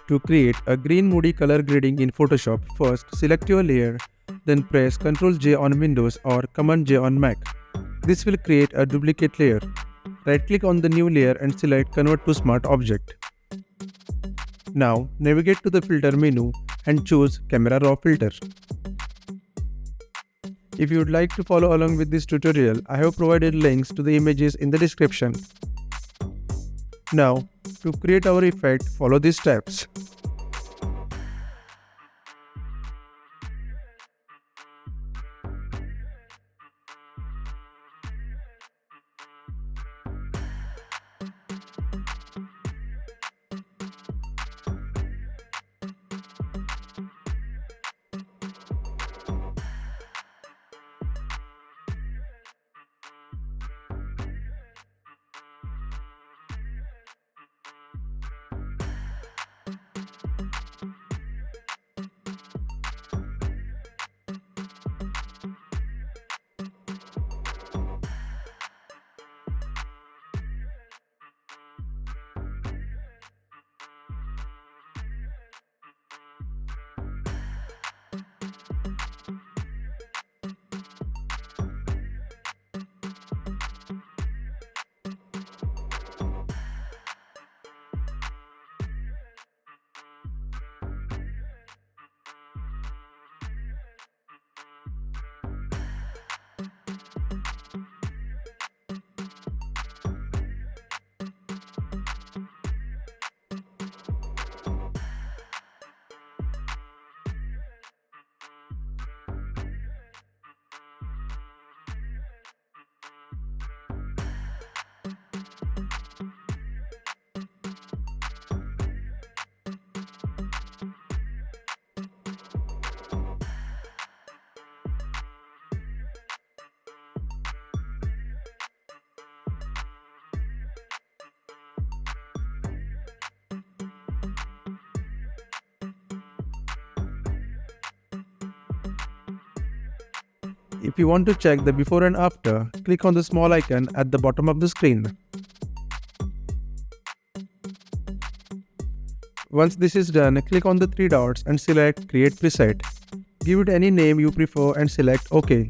To create a green moody color grading in Photoshop, first select your layer, then press Ctrl J on Windows or Command J on Mac. This will create a duplicate layer. Right-click on the new layer and select Convert to Smart Object. Now navigate to the Filter menu and choose Camera Raw Filter. If you would like to follow along with this tutorial, I have provided links to the images in the description. Now, to create our effect, follow these steps. If you want to check the before and after, click on the small icon at the bottom of the screen. Once this is done, click on the three dots and select Create Preset. Give it any name you prefer and select OK.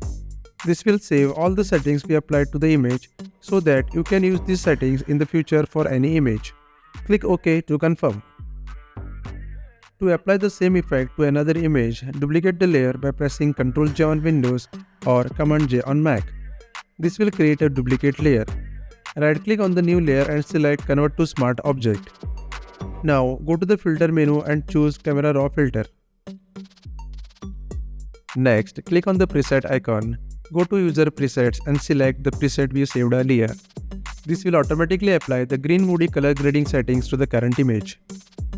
This will save all the settings we applied to the image so that you can use these settings in the future for any image. Click OK to confirm. To apply the same effect to another image, duplicate the layer by pressing Ctrl J on Windows or Command J on Mac. This will create a duplicate layer. Right-click on the new layer and select Convert to Smart Object. Now go to the Filter menu and choose Camera Raw Filter. Next, click on the preset icon. Go to User Presets and select the preset we saved earlier. This will automatically apply the green moody color grading settings to the current image.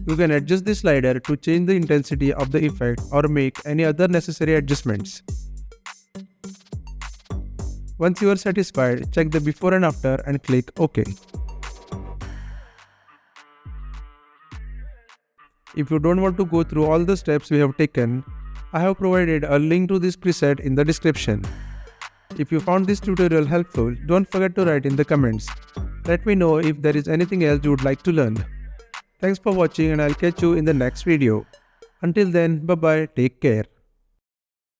You can adjust the slider to change the intensity of the effect or make any other necessary adjustments. Once you are satisfied, check the before and after and click OK. If you don't want to go through all the steps we have taken, I have provided a link to this preset in the description. If you found this tutorial helpful, don't forget to write in the comments. Let me know if there is anything else you would like to learn. Thanks for watching and I'll catch you in the next video. Until then, bye bye, take care.